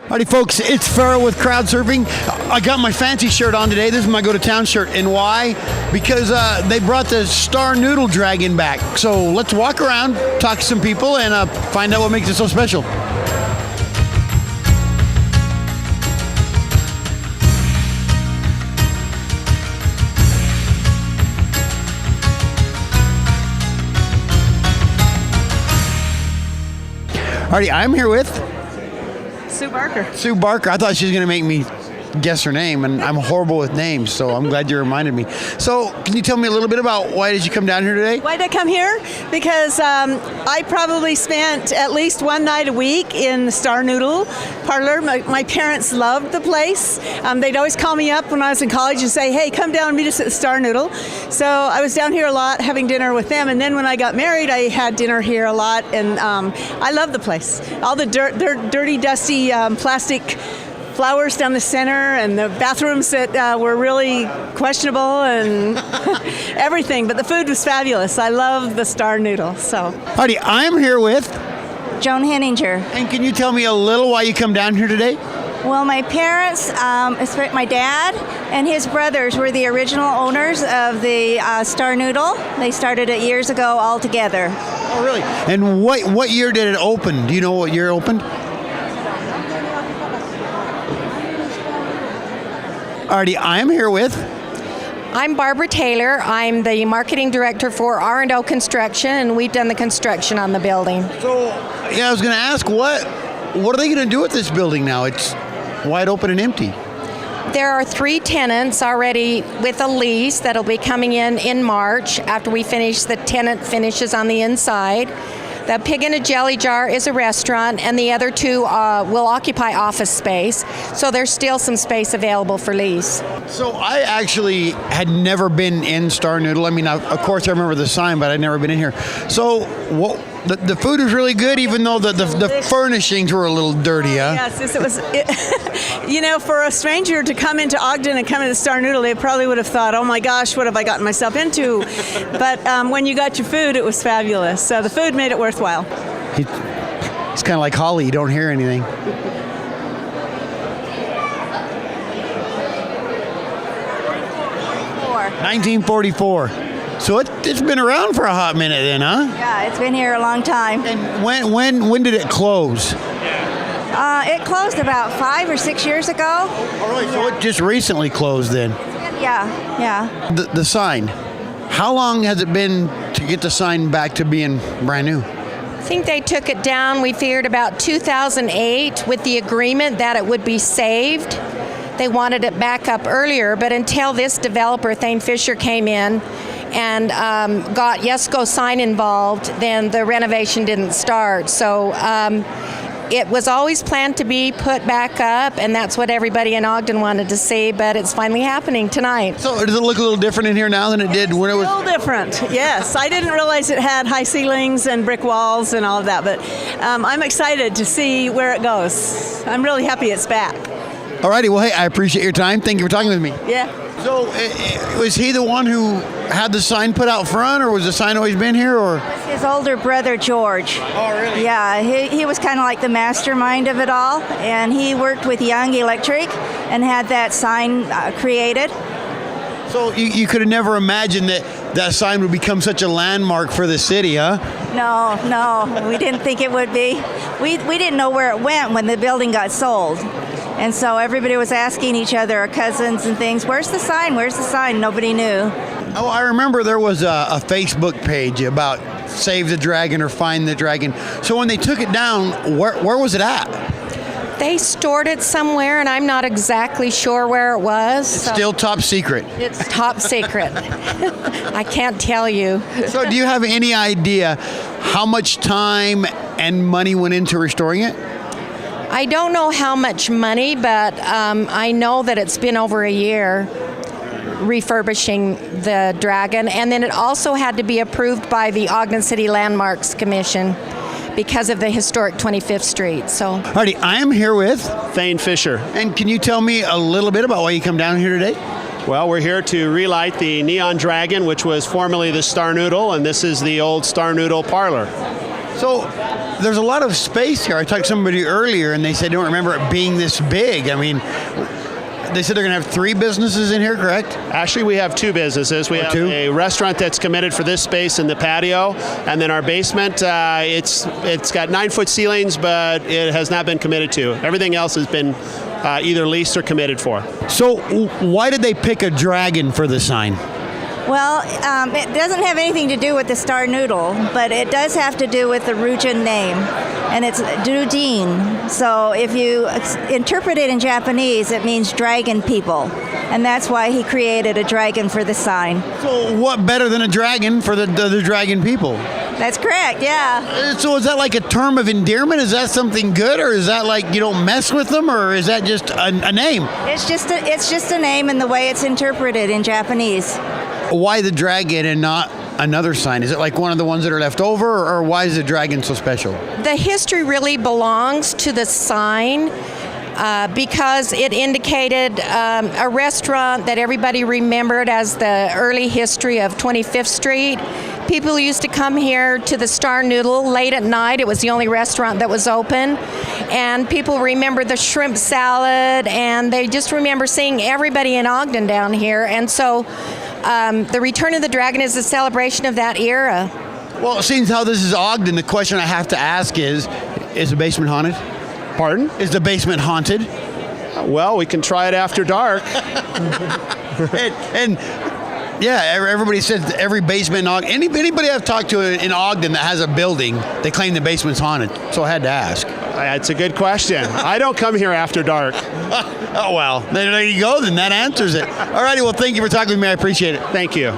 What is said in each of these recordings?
Howdy folks, it's Farrell with Crowd Surfing. I got my fancy shirt on today. This is my go-to-town shirt. And why? Because they brought the Star Noodle Dragon back. So let's walk around, talk to some people, and find out what makes it so special. Alrighty, I'm here with Sue Barker. Sue Barker. I thought she was going to make me guess her name, and I'm horrible with names, so I'm glad you reminded me. So, can you tell me a little bit about why did you come down here today? Why did I come here? Because I probably spent at least one night a week in the Star Noodle parlor. My parents loved the place. They'd always call me up when I was in college and say, hey, come down and meet us at the Star Noodle. So I was down here a lot having dinner with them, and then when I got married, I had dinner here a lot, and I love the place. All the dirty, dusty plastic flowers down the center, and the bathrooms that were really questionable, and everything. But the food was fabulous. I love the Star Noodle. So, Howdy, I'm here with Joan Henninger. And can you tell me a little why you come down here today? Well, my parents, my dad and his brothers were the original owners of the Star Noodle. They started it years ago all together. Oh, really? And what year did it open? Do you know what year it opened? Alrighty, I'm here with. I'm Barbara Taylor. I'm the marketing director for R&O Construction, and we've done the construction on the building. So, yeah, I was going to ask, what are they going to do with this building now? It's wide open and empty. There are 3 tenants already with a lease that'll be coming in March after we finish the tenant finishes on the inside. The Pig in a Jelly Jar is a restaurant, and the other 2 will occupy office space. So there's still some space available for lease. So I actually had never been in Star Noodle. I mean, of course I remember the sign, but I'd never been in here. So the food was really good, even though the furnishings were a little dirty, huh? Yes, it was. For a stranger to come into Ogden and come into Star Noodle, they probably would have thought, oh my gosh, what have I gotten myself into? But when you got your food, it was fabulous. So the food made it worthwhile. It's kind of like Holly, you don't hear anything. Four. 1944. So it's been around for a hot minute then, huh? Yeah, it's been here a long time. And when did it close? It closed about 5 or 6 years ago. All right, so it just recently closed then. Yeah. The sign. How long has it been to get the sign back to being brand new? I think they took it down, we figured, about 2008 with the agreement that it would be saved. They wanted it back up earlier, but until this developer, Thane Fisher, came in and got Yesco Sign involved, then the renovation didn't start. So it was always planned to be put back up, and that's what everybody in Ogden wanted to see, but it's finally happening tonight. So does it look a little different in here now than it did when it was? A little different, yes. I didn't realize it had high ceilings and brick walls and all of that, but I'm excited to see where it goes. I'm really happy it's back. All righty, well, hey, I appreciate your time. Thank you for talking with me. Yeah. So was he the one who had the sign put out front, or was the sign always been here, or? His older brother, George. Oh, really? Yeah, he was kind of like the mastermind of it all, and he worked with Young Electric and had that sign created. So you could have never imagined that sign would become such a landmark for the city, huh? No, we didn't think it would be. We didn't know where it went when the building got sold. And so everybody was asking each other, our cousins and things, where's the sign? Where's the sign? Nobody knew. Oh, I remember there was a Facebook page about Save the Dragon or Find the Dragon. So when they took it down, where was it at? They stored it somewhere, and I'm not exactly sure where it was. Still top secret. It's top secret. I can't tell you. So do you have any idea how much time and money went into restoring it? I don't know how much money, but I know that it's been over a year refurbishing the Dragon, and then it also had to be approved by the Ogden City Landmarks Commission because of the historic 25th Street. So, Alrighty, I am here with Thane Fisher. And can you tell me a little bit about why you come down here today? Well, we're here to relight the Neon Dragon, which was formerly the Star Noodle, and this is the old Star Noodle parlor. So there's a lot of space here. I talked to somebody earlier, and they said they don't remember it being this big. I mean, they said they're going to have 3 businesses in here, correct? Actually, we have 2 businesses. We have two? a restaurant that's committed for this space in the patio, and then our basement, it's got 9-foot ceilings, but it has not been committed to. Everything else has been either leased or committed for. So why did they pick a dragon for the sign? Well, it doesn't have anything to do with the star noodle, but it does have to do with the Rujin name, and it's Dudin. So if you interpret it in Japanese, it means dragon people, and that's why he created a dragon for the sign. So what better than a dragon for the dragon people? That's correct, yeah. So is that like a term of endearment? Is that something good, or is that like you don't mess with them, or is that just a name? It's just a name in the way it's interpreted in Japanese. Why the dragon and not another sign? Is it like one of the ones that are left over, or why is the dragon so special? The history really belongs to the sign because it indicated a restaurant that everybody remembered as the early history of 25th Street. People used to come here to the Star Noodle late at night. It was the only restaurant that was open. And people remember the shrimp salad, and they just remember seeing everybody in Ogden down here. And so the Return of the Dragon is a celebration of that era. Well, seeing how this is Ogden, the question I have to ask is the basement haunted? Pardon? Is the basement haunted? Well, we can try it after dark. and yeah, everybody says every basement in Ogden, anybody I've talked to in Ogden that has a building, they claim the basement's haunted. So I had to ask. That's a good question. I don't come here after dark. Oh, well, there you go. Then that answers it. All righty. Well, thank you for talking with me. I appreciate it. Thank you.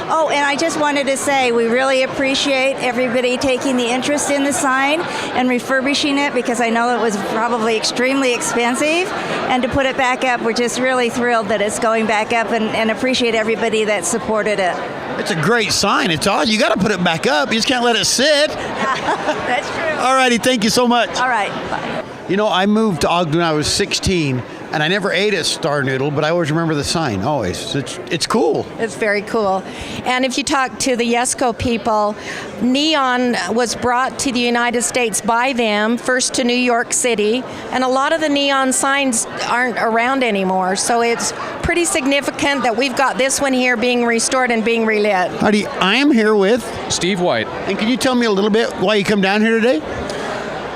Oh, and I just wanted to say we really appreciate everybody taking the interest in the sign and refurbishing it, because I know it was probably extremely expensive. And to put it back up, we're just really thrilled that it's going back up, and appreciate everybody that supported it. It's a great sign. It's awesome. You got to put it back up. You just can't let it sit. That's true. All righty. Thank you so much. All right. Bye. You know, I moved to Ogden when I was 16, and I never ate at Star Noodle, but I always remember the sign, always. It's cool. It's very cool. And if you talk to the Yesco people, neon was brought to the United States by them, first to New York City, and a lot of the neon signs aren't around anymore. So it's pretty significant that we've got this one here being restored and being relit. Howdy, I am here with Steve White. And can you tell me a little bit why you come down here today?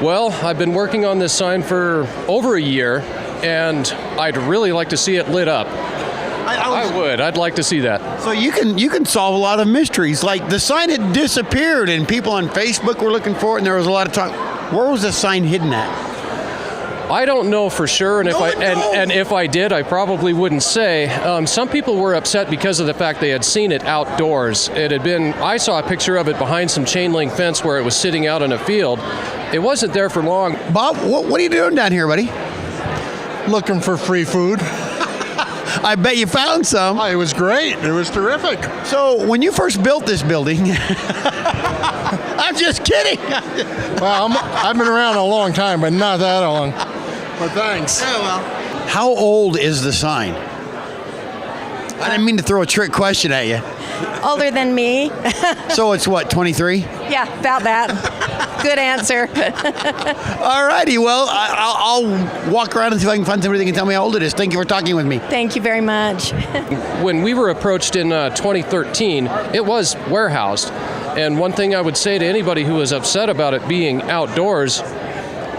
Well, I've been working on this sign for over a year, and I'd really like to see it lit up. I would. I'd like to see that. So you can solve a lot of mysteries. Like the sign had disappeared, and people on Facebook were looking for it, and there was a lot of talk. Where was the sign hidden at? I don't know for sure, and if I did, I probably wouldn't say. Some people were upset because of the fact they had seen it outdoors. I saw a picture of it behind some chain link fence where it was sitting out in a field. It wasn't there for long. Bob, what are you doing down here, buddy? Looking for free food. I bet you found some. Oh, it was great. It was terrific. So when you first built this building, I'm just kidding. Well, I've been around a long time, but not that long. But thanks. Yeah, well. How old is the sign? I didn't mean to throw a trick question at you. Older than me. So it's what, 23? Yeah, about that. Good answer. All righty. Well, I'll walk around and see if I can find somebody that can tell me how old it is. Thank you for talking with me. Thank you very much. When we were approached in 2013, it was warehoused. And one thing I would say to anybody who was upset about it being outdoors,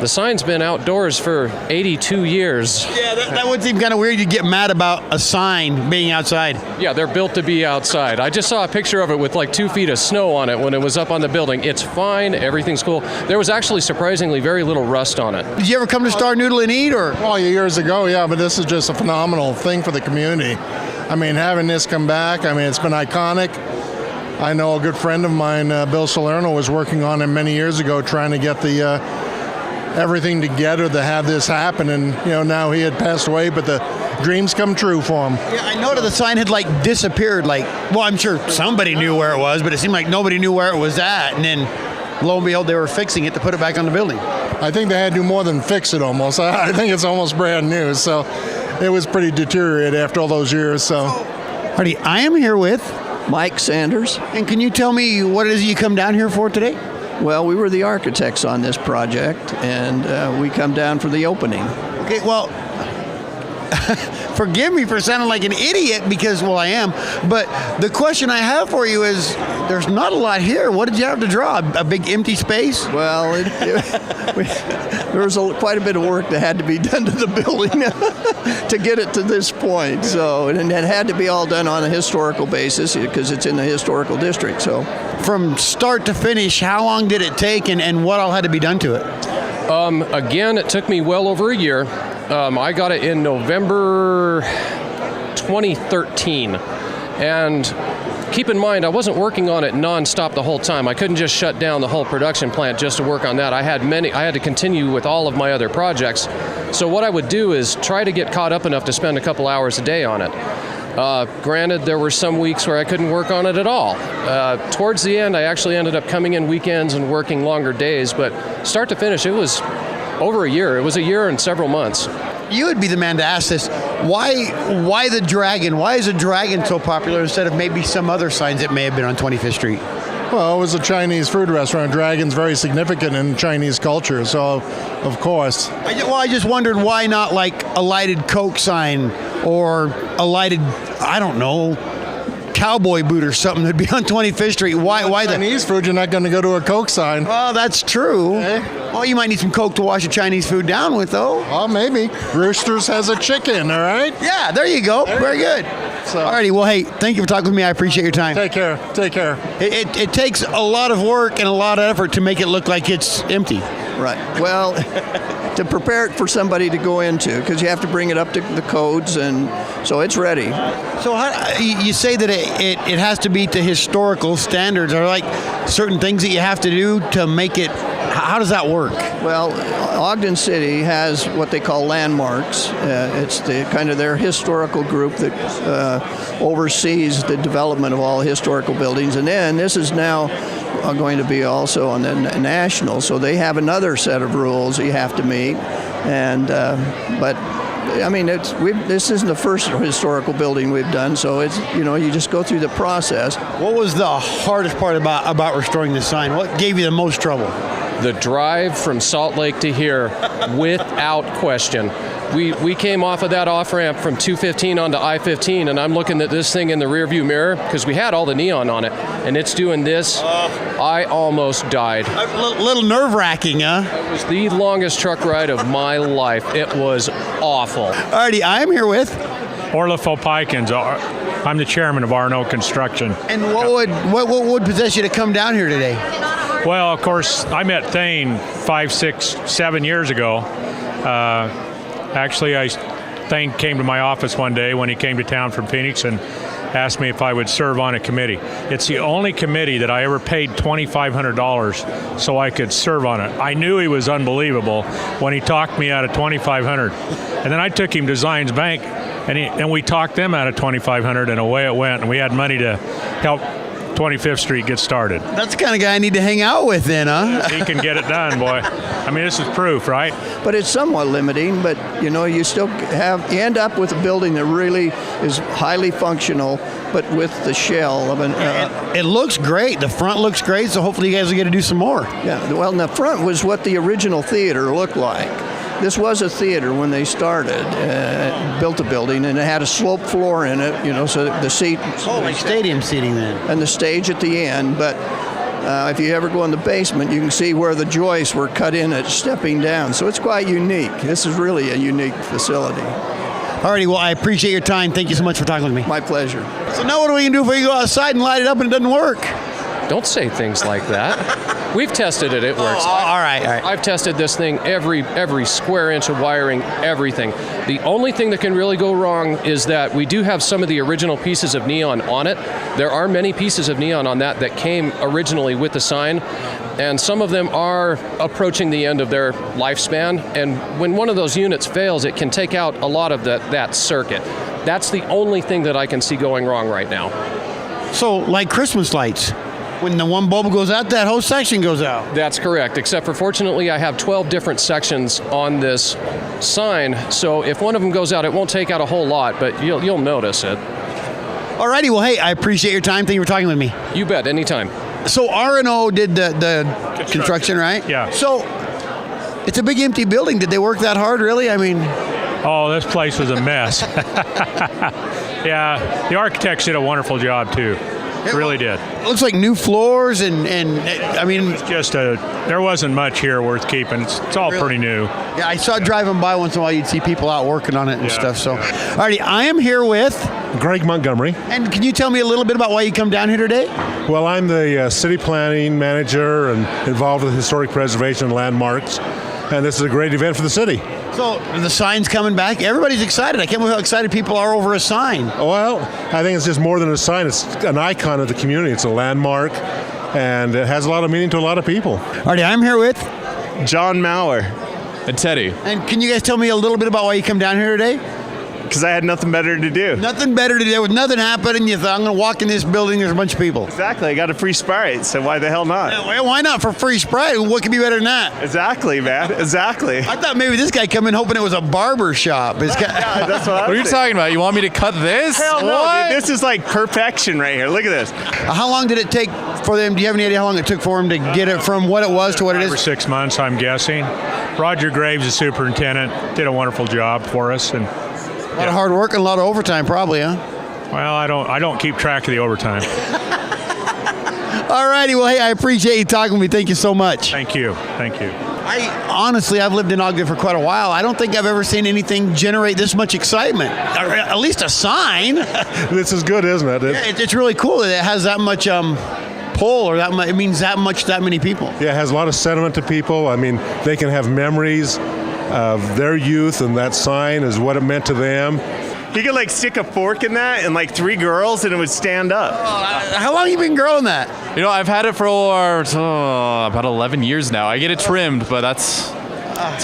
the sign's been outdoors for 82 years. Yeah, that would seem kind of weird. You get mad about a sign being outside. Yeah, they're built to be outside. I just saw a picture of it with like 2 feet of snow on it when it was up on the building. It's fine. Everything's cool. There was actually surprisingly very little rust on it. Did you ever come to Star Noodle and eat, or? Well, years ago, yeah, but this is just a phenomenal thing for the community. I mean, having this come back, I mean, it's been iconic. I know a good friend of mine, Bill Salerno, was working on it many years ago, trying to get the everything together to have this happen, and now he had passed away, but the dreams come true for him. Yeah, I noticed the sign had like disappeared. Well, I'm sure somebody knew where it was, but it seemed like nobody knew where it was at, and then lo and behold, they were fixing it to put it back on the building. I think they had to do more than fix it almost. I think it's almost brand new, so it was pretty deteriorated after all those years. So, Hardy, I am here with Mike Sanders. And can you tell me what it is you come down here for today? Well, we were the architects on this project, and we come down for the opening. Okay, well, forgive me for sounding like an idiot because, well, I am. But the question I have for you is, there's not a lot here. What did you have to draw? A big empty space? Well, there was quite a bit of work that had to be done to the building to get it to this point. So, and it had to be all done on a historical basis because it's in the historical district. So, from start to finish, how long did it take, and what all had to be done to it? Again, it took me well over a year. I got it in November 2013, and keep in mind, I wasn't working on it nonstop the whole time. I couldn't just shut down the whole production plant just to work on that. I had to continue with all of my other projects. So what I would do is try to get caught up enough to spend a couple hours a day on it. Granted, there were some weeks where I couldn't work on it at all. Towards the end, I actually ended up coming in weekends and working longer days, but start to finish, it was over a year. It was a year and several months. You would be the man to ask this. Why the dragon? Why is a dragon so popular instead of maybe some other signs that may have been on 25th Street? Well, it was a Chinese food restaurant. Dragon's very significant in Chinese culture, so of course. I just wondered why not like a lighted Coke sign or a lighted, I don't know, cowboy boot or something that'd be on 25th Street. Why the Chinese food? You're not going to go to a Coke sign. Well, that's true. Okay. Well, you might need some Coke to wash the Chinese food down with, though. Well, maybe. Roosters has a chicken, all right? Yeah, there you go. Very good. So, Alrighty, well, hey, thank you for talking with me. I appreciate your time. Take care. Take care. It takes a lot of work and a lot of effort to make it look like it's empty. Right. Well, to prepare it for somebody to go into, because you have to bring it up to the codes, and so it's ready. So you say that it has to be to historical standards. Are there like certain things that you have to do to make it? How does that work? Well, Ogden City has what they call landmarks. It's the kind of their historical group that oversees the development of all historical buildings. And then this is now going to be also on the national, so they have another set of rules you have to meet. And but I mean, this isn't the first historical building we've done, so it's, you just go through the process. What was the hardest part about restoring the sign? What gave you the most trouble? The drive from Salt Lake to here, without question. We came off of that off-ramp from 215 onto I-15, and I'm looking at this thing in the rearview mirror because we had all the neon on it, and it's doing this. I almost died. A little nerve-wracking, huh? It was the longest truck ride of my life. It was awful. Alrighty, I am here with Orla Popikins. I'm the chairman of R&O Construction. And what would possess you to come down here today? Well, of course, I met Thane 5, 6, 7 years ago. Actually, Thane came to my office one day when he came to town from Phoenix and asked me if I would serve on a committee. It's the only committee that I ever paid $2,500 so I could serve on it. I knew he was unbelievable when he talked me out of $2,500. And then I took him to Zions Bank, and we talked them out of $2,500, and away it went. And we had money to help 25th Street get started. That's the kind of guy I need to hang out with then, huh? He can get it done, boy. I mean, this is proof, right? But it's somewhat limiting, but you still you end up with a building that really is highly functional, but with the shell of an... it looks great. The front looks great, so hopefully you guys will get to do some more. Yeah, well, and the front was what the original theater looked like. This was a theater when they started, built the building, and it had a sloped floor in it, so the seat... Oh, like stadium seating then. And the stage at the end, but if you ever go in the basement, you can see where the joists were cut in at stepping down. So it's quite unique. This is really a unique facility. Alrighty, well, I appreciate your time. Thank you so much for talking with me. My pleasure. So now what do we can do if we go outside and light it up and it doesn't work? Don't say things like that. We've tested it. It works. All right. I've tested this thing, every square inch of wiring, everything. The only thing that can really go wrong is that we do have some of the original pieces of neon on it. There are many pieces of neon on that came originally with the sign, and some of them are approaching the end of their lifespan. And when one of those units fails, it can take out a lot of that circuit. That's the only thing that I can see going wrong right now. So, like Christmas lights. When the one bulb goes out, that whole section goes out. That's correct, except for fortunately I have 12 different sections on this sign, so if one of them goes out, it won't take out a whole lot, but you'll notice it. Alrighty, well, hey, I appreciate your time. Thank you for talking with me. You bet, anytime. So R&O did the construction, right? Yeah. So it's a big empty building. Did they work that hard, really? I mean, Oh, this place was a mess. Yeah, the architects did a wonderful job too. Really did. it looks like new floors and I mean, There wasn't much here worth keeping. It's all pretty new. yeah, I saw driving by once in a while, you'd see people out working on it and stuff. So, alrighty, I am here with Greg Montgomery. And can you tell me a little bit about why you come down here today? Well, I'm the city planning manager and involved with historic preservation and landmarks, and this is a great event for the city. So the sign's coming back. Everybody's excited. I can't believe how excited people are over a sign. Well, I think it's just more than a sign. It's an icon of the community. It's a landmark, and it has a lot of meaning to a lot of people. Alrighty, I'm here with John Mauer. And Teddy. And can you guys tell me a little bit about why you come down here today? Because I had nothing better to do. Nothing better to do. With nothing happening, you thought, I'm going to walk in this building, there's a bunch of people. Exactly. I got a free Sprite, so why the hell not? Well, why not for free Sprite? What could be better than that? Exactly, man. Exactly. I thought maybe this guy come in hoping it was a barber shop. Yeah, that's what What are you talking about? You want me to cut this? Hell no, What? dude. This is like perfection right here. Look at this. How long did it take for them? Do you have any idea how long it took for them to get it from what it was to what it 5 or is? 6 months, I'm guessing. Roger Graves, the superintendent, did a wonderful job for us, and A lot of hard work and a lot of overtime, probably, huh? well, I don't keep track of the overtime. All righty. Well, hey, I appreciate you talking with me. Thank you so much. Thank you. I've lived in Ogden for quite a while. I don't think I've ever seen anything generate this much excitement. Or at least a sign. This is good, isn't it? It's really cool that it has that much pull, or that it means that many people. Yeah, it has a lot of sentiment to people. I mean, they can have memories of their youth, and that sign is what it meant to them. You could like stick a fork in that and like 3 girls and it would stand up. How long have you been growing that? You know, I've had it for about 11 years now. I get it trimmed, but that's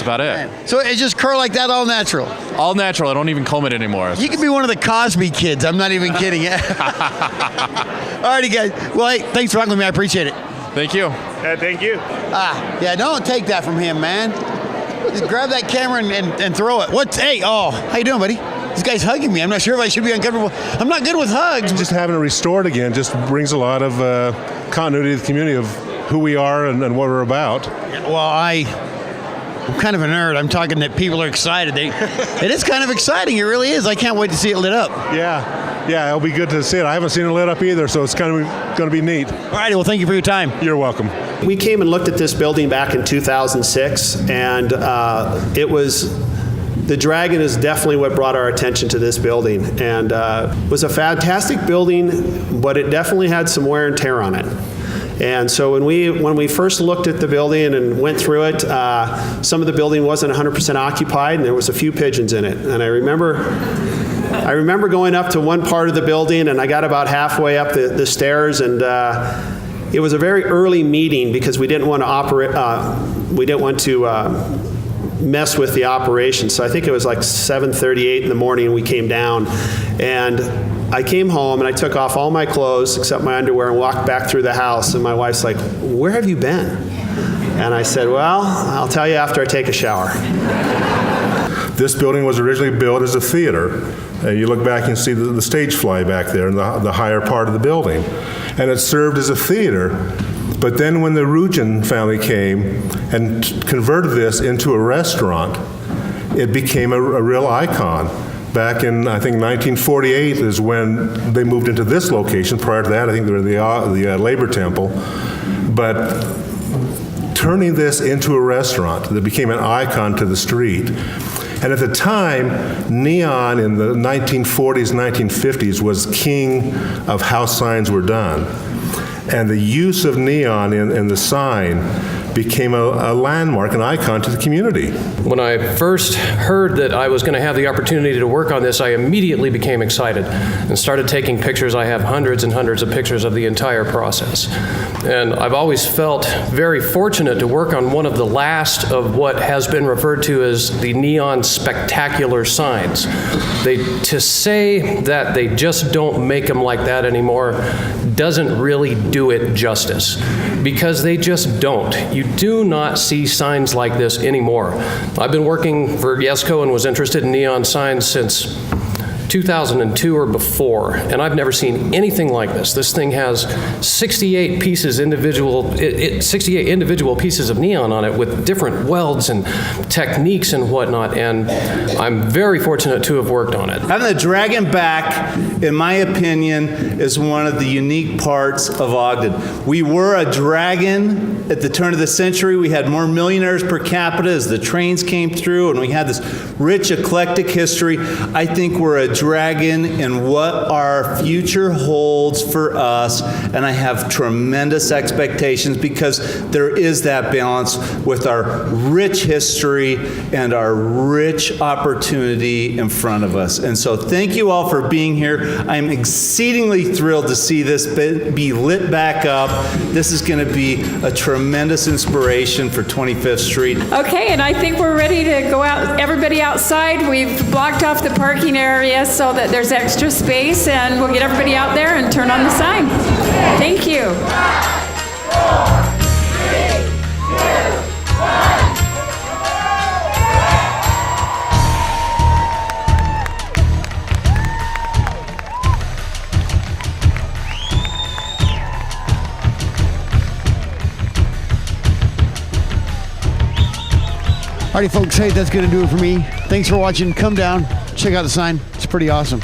about it. So it just curl like that, all natural? All natural. I don't even comb it anymore. You could be one of the Cosby kids. I'm not even kidding. All righty, guys. Well, hey, thanks for talking with me. I appreciate it. Thank you. Thank you. Yeah, don't take that from him, man. Just grab that camera and throw it. Hey, how you doing, buddy? This guy's hugging me. I'm not sure if I should be uncomfortable. I'm not good with hugs. Just having it restored again just brings a lot of continuity to the community of who we are and what we're about. Well, I'm kind of a nerd. I'm talking that people are excited. It is kind of exciting. It really is. I can't wait to see it lit up. Yeah, it'll be good to see it. I haven't seen it lit up either, so it's kind of going to be neat. All righty. Well, thank you for your time. You're welcome. We came and looked at this building back in 2006, and the dragon is definitely what brought our attention to this building. And it was a fantastic building, but it definitely had some wear and tear on it. And so when we first looked at the building and went through it, some of the building wasn't 100% occupied, and there was a few pigeons in it. And I remember going up to one part of the building, and I got about halfway up the stairs, and it was a very early meeting because we didn't want to mess with the operation. So I think it was like 7:38 in the morning we came down, and I came home and I took off all my clothes except my underwear and walked back through the house, and my wife's like, "Where have you been?" And I said, "Well, I'll tell you after I take a shower." This building was originally built as a theater. You look back and see the stage fly back there in the higher part of the building. And it served as a theater. But then when the Rugen family came and converted this into a restaurant, it became a real icon. Back in, I think, 1948 is when they moved into this location. Prior to that, I think they were the Labor Temple. But turning this into a restaurant that became an icon to the street. And at the time, neon in the 1940s, 1950s was king of how signs were done. And the use of neon in the sign became a landmark, an icon to the community. When I first heard that I was going to have the opportunity to work on this, I immediately became excited and started taking pictures. I have hundreds and hundreds of pictures of the entire process. And I've always felt very fortunate to work on one of the last of what has been referred to as the neon spectacular signs. To say that they just don't make them like that anymore doesn't really do it justice, because they just don't. You do not see signs like this anymore. I've been working for Yesco and was interested in neon signs since 2002 or before, and I've never seen anything like this. This thing has 68 individual pieces of neon on it with different welds and techniques and whatnot, and I'm very fortunate to have worked on it. Having the dragon back, in my opinion, is one of the unique parts of Ogden. We were a dragon at the turn of the century. We had more millionaires per capita as the trains came through, and we had this rich, eclectic history. I think we're a dragon in what our future holds for us, and I have tremendous expectations because there is that balance with our rich history and our rich opportunity in front of us. And so thank you all for being here. I'm exceedingly thrilled to see this be lit back up. This is going to be a tremendous inspiration for 25th Street. Okay, and I think we're ready to go out, everybody outside. We've blocked off the parking area so that there's extra space, and we'll get everybody out there and turn on the sign. Thank you. 5, 4, 3, 2, 1. Alrighty, folks, hey, that's going to do it for me. Thanks for watching. Come down, check out the sign. It's pretty awesome.